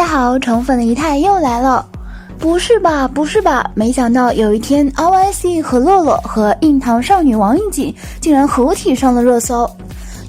家好，宠粉的仪态又来了。不是吧，不是吧，没想到有一天 RYC 何洛洛和硬糖少女王一锦竟然合体上了热搜。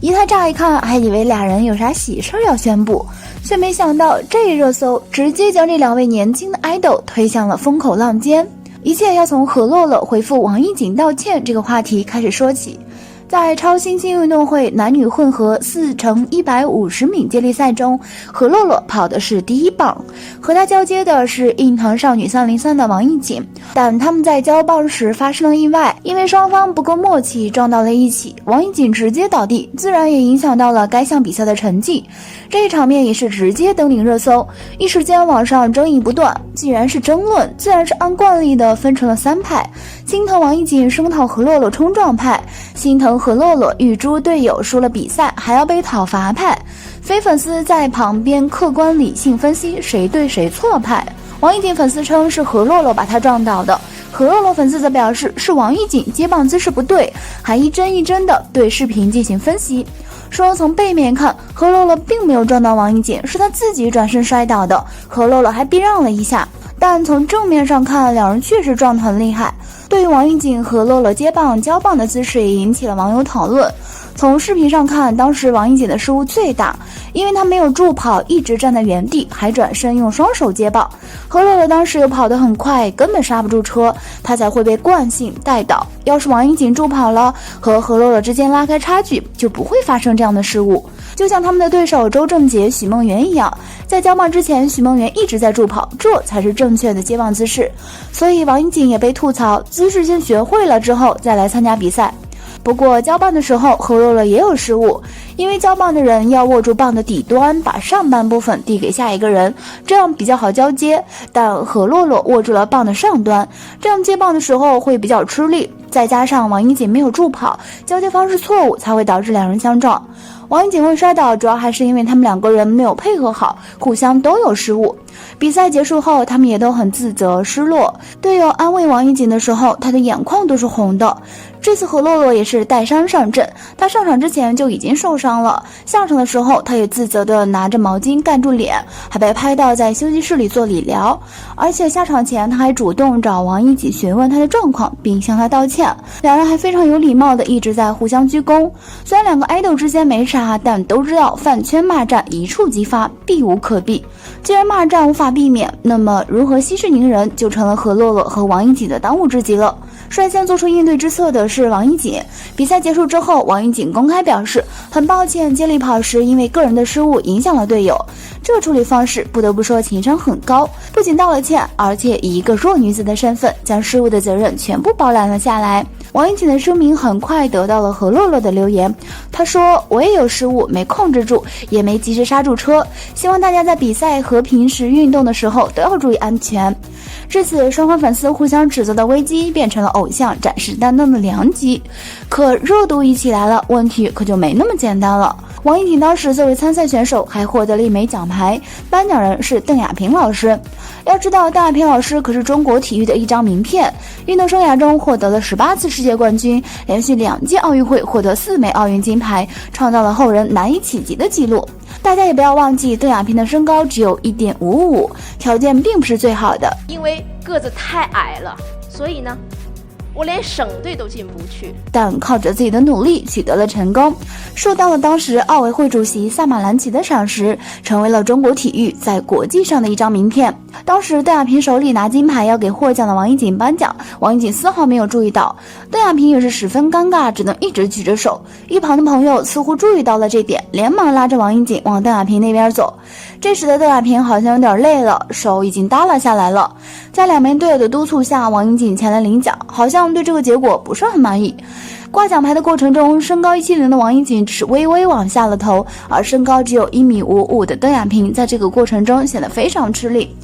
仪态乍一看还以为俩人有啥喜事要宣布，却没想到这一热搜直接将这两位年轻的 idol 推向了风口浪尖。一切要从何洛洛回复王一锦道歉这个话题开始说起。在超新星运动会男女混合4×150米接力赛中，何洛洛跑的是第一棒，和他交接的是硬糖少女303的王一锦，但他们在交棒时发生了意外，因为双方不够默契撞到了一起，王一锦直接倒地，自然也影响到了该项比赛的成绩。这一场面也是直接登顶热搜，一时间网上争议不断。既然是争论，自然是按惯例的分成了3派，心疼王一锦声讨何洛洛冲撞派，心疼何洛洛预祝队友输了比赛还要被讨伐派，非粉丝在旁边客观理性分析谁对谁错派。王一锦粉丝称是何洛洛把他撞倒的，何洛洛粉丝则表示是王一锦接棒姿势不对，还一帧一帧的对视频进行分析，说从背面看何洛洛并没有撞到王一锦，是他自己转身摔倒的，何洛洛还避让了一下，但从正面上看两人确实撞得很厉害。对于王一锦和洛洛接棒交棒的姿势也引起了网友讨论。从视频上看，当时王一锦的失误最大，因为他没有助跑，一直站在原地，还转身用双手接棒。何洛洛当时又跑得很快，根本刹不住车，他才会被惯性带倒。要是王一锦助跑了，和何洛洛之间拉开差距，就不会发生这样的失误。就像他们的对手周正杰、许梦圆一样，在交棒之前，许梦圆一直在助跑，这才是正确的接棒姿势。所以王一锦也被吐槽，姿势先学会了之后再来参加比赛。不过交棒的时候，何洛洛也有失误，因为交棒的人要握住棒的底端，把上半部分递给下一个人，这样比较好交接。但何洛洛握住了棒的上端，这样接棒的时候会比较吃力，再加上王一锦没有助跑，交接方式错误，才会导致两人相撞。王一锦会摔倒，主要还是因为他们两个人没有配合好，互相都有失误。比赛结束后，他们也都很自责失落。队友安慰王一锦的时候，他的眼眶都是红的。这次何洛洛也是带伤上阵，他上场之前就已经受伤了，下场的时候他也自责的拿着毛巾盖住脸，还被拍到在休息室里做理疗。而且下场前他还主动找王一锦询问他的状况，并向他道歉，两人还非常有礼貌的一直在互相鞠躬。虽然两个 idol 之间没啥，但都知道饭圈骂战一触即发，避无可避。既然骂战无法避免，那么如何息事宁人就成了何洛洛和王一锦的当务之急了。率先做出应对之策的是王一锦。比赛结束之后，王一锦公开表示很抱歉接力跑时因为个人的失误影响了队友，这个处理方式不得不说情商很高，不仅道了歉，而且以一个弱女子的身份将失误的责任全部包揽了下来。王一锦的声明很快得到了何洛洛的留言，他说我也有失误，没控制住，也没及时刹住车，希望大家在比赛和平时运动的时候都要注意安全。至此，双方粉丝互相指责的危机变成了偶像展示担当的良机。可热度一起来了，问题可就没那么简单了。王一锦当时作为参赛选手还获得了1枚奖牌，颁奖人是邓亚萍老师。要知道邓亚萍老师可是中国体育的一张名片，运动生涯中获得了18次世界冠军，连续2届奥运会获得4枚奥运金牌，创造了后人难以企及的纪录。大家也不要忘记，邓亚萍的身高只有1.55，条件并不是最好的。因为个子太矮了，所以呢，我连省队都进不去，但靠着自己的努力取得了成功，受到了当时奥委会主席萨马兰奇的赏识，成为了中国体育在国际上的一张名片。当时邓亚萍手里拿金牌要给获奖的王一锦颁奖，王一锦丝毫没有注意到，邓亚萍也是十分尴尬，只能一直举着手。一旁的朋友似乎注意到了这点，连忙拉着王一锦往邓亚萍那边走。这时的邓亚萍好像有点累了，手已经耷拉下来了。在2名队友的督促下，王一锦前来领奖，好像对这个结果不是很满意。挂奖牌的过程中，身高170的王一锦只是微微往下了头，而身高只有1.55米的邓亚萍在这个过程中显得非常吃力。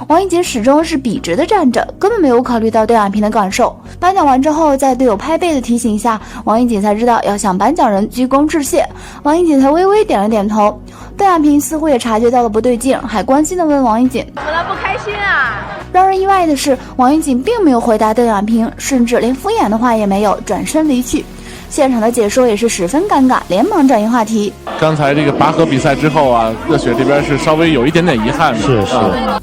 王一锦始终是笔直的站着，根本没有考虑到邓亚萍的感受。颁奖完之后，在队友拍背的提醒下，王一锦才知道要向颁奖人鞠躬致谢，王一锦才微微点了点头。邓亚萍似乎也察觉到了不对劲，还关心地问王一锦怎么了，不开心啊？让人意外的是，王一锦并没有回答邓亚萍，甚至连敷衍的话也没有，转身离去。现场的解说也是十分尴尬，连忙转移话题。刚才这个拔河比赛之后啊，热血这边是稍微有一点点遗憾的。是。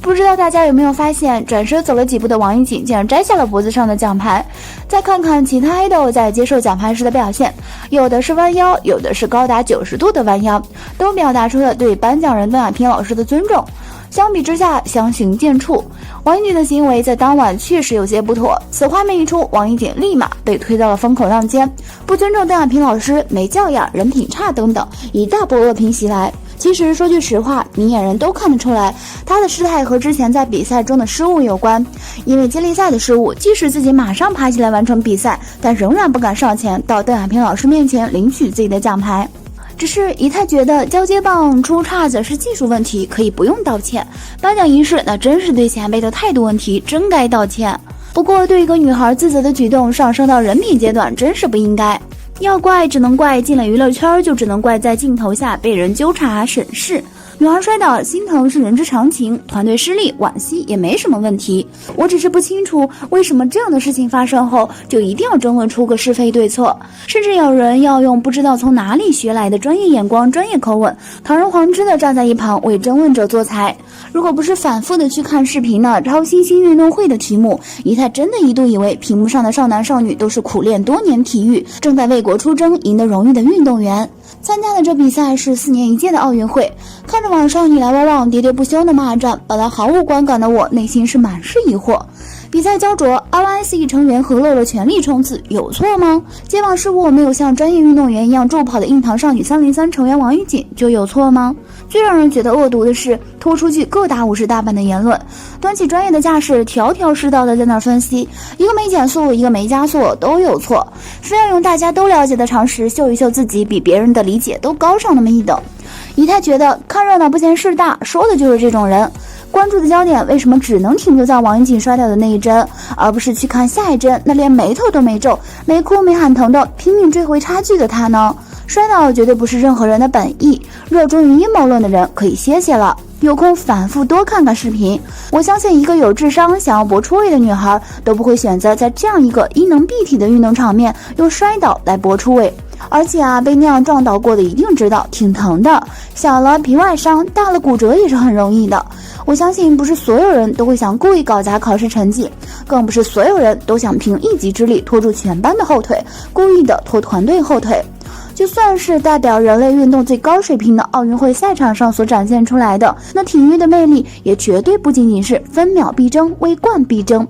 不知道大家有没有发现，转身走了几步的王一瑾竟然摘下了脖子上的奖牌。再看看其他 idol 在接受奖牌时的表现，有的是弯腰，有的是高达90度的弯腰，都表达出了对颁奖人邓亚萍老师的尊重。相比之下，相形见绌，王一瑾的行为在当晚确实有些不妥。此画面一出，王一瑾立马被推到了风口浪尖，不尊重邓亚萍老师，没教养，人品差等等一大波恶评袭来。其实说句实话，明眼人都看得出来，他的失态和之前在比赛中的失误有关。因为接力赛的失误，即使自己马上爬起来完成比赛，但仍然不敢上前到邓亚萍老师面前领取自己的奖牌。只是仪态觉得交接棒出岔子是技术问题，可以不用道歉。颁奖仪式那真是对前辈的态度问题，真该道歉。不过对一个女孩自责的举动上升到人品阶段，真是不应该。要怪只能怪进了娱乐圈，就只能怪在镜头下被人纠察审视。女孩摔倒，心疼是人之常情，团队失利，惋惜也没什么问题。我只是不清楚，为什么这样的事情发生后，就一定要争论出个是非对错，甚至有人要用不知道从哪里学来的专业眼光、专业口吻，堂而皇之的站在一旁为争论者做裁。如果不是反复的去看视频呢，超新星运动会的题目，仪态真的一度以为屏幕上的少男少女都是苦练多年体育，正在为国出征、赢得荣誉的运动员。参加的这比赛是4年一届的奥运会，看着网上你来我往、喋喋不休的骂战，本来毫无观感的我内心是满是疑惑。比赛焦灼 ，RYC 成员何洛洛全力冲刺，有错吗？接网失误没有像专业运动员一样助跑的硬糖少女303成员王一瑾就有错吗？最让人觉得恶毒的是拖出去各打50大板的言论，端起专业的架势，条条是道的在那儿分析，一个没减速，一个没加速，都有错，非要用大家都了解的常识秀一秀自己比别人的理解都高上那么一等。仪态觉得看热闹不嫌事大，说的就是这种人。关注的焦点为什么只能停留在王一瑾摔倒的那一帧，而不是去看下一帧那连眉头都没皱、没哭没喊疼的拼命追回差距的他呢？摔倒绝对不是任何人的本意，热衷于阴谋论的人可以歇歇了，有空反复多看看视频。我相信一个有智商想要搏出位的女孩都不会选择在这样一个阴能蔽体的运动场面用摔倒来搏出位。而且被那样撞倒过的一定知道挺疼的，小了皮外伤，大了骨折也是很容易的。我相信不是所有人都会想故意搞砸考试成绩，更不是所有人都想凭一己之力拖住全班的后腿，故意的拖团队后腿。就算是代表人类运动最高水平的奥运会赛场上所展现出来的，那体育的魅力也绝对不仅仅是分秒必争、为冠必争，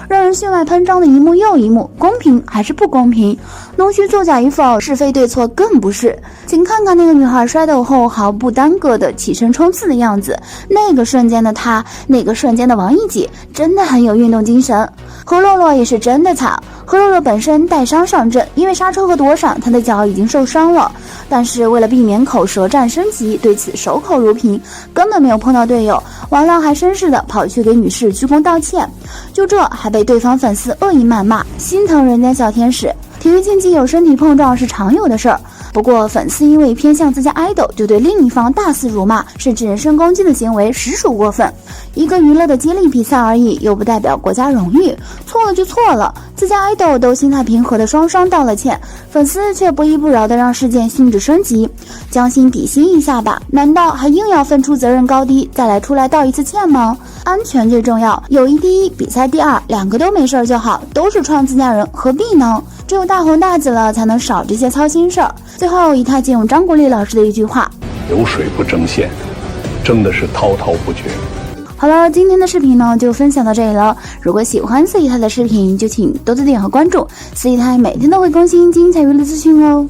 让人血脉喷张的一幕又一幕，公平还是不公平，弄虚作假与否，是非对错更不是。请看看那个女孩摔倒后毫不耽搁的起身冲刺的样子，那个瞬间的她，那个瞬间的王一瑾，真的很有运动精神。何洛洛也是真的惨，何洛洛本身带伤上阵，因为刹车和躲闪，她的脚已经受伤了，但是为了避免口舌战升级，对此守口如瓶，根本没有碰到队友，完了还绅士的跑去给女士鞠躬道歉，就这还被对方粉丝恶意谩骂，心疼人家小天使。体育竞技有身体碰撞是常有的事儿，不过粉丝因为偏向自家 idol 就对另一方大肆辱骂甚至人身攻击的行为实属过分。一个娱乐的接力比赛而已，又不代表国家荣誉，错了就错了，自家 idol 都心态平和的双双道了歉，粉丝却不依不饶的让事件性质升级，将心比心一下吧，难道还硬要分出责任高低再来出来道一次歉吗？安全最重要，友谊第一，比赛第二，两个都没事就好，都是创自家人，何必呢？只有大红大紫了才能少这些操心事儿。最后一太借用张国立老师的一句话，有水不争线，争的是滔滔不绝。好了，今天的视频呢就分享到这里了。如果喜欢四姨太的视频，就请多多点和关注，四姨太每天都会更新精彩娱乐资讯哦。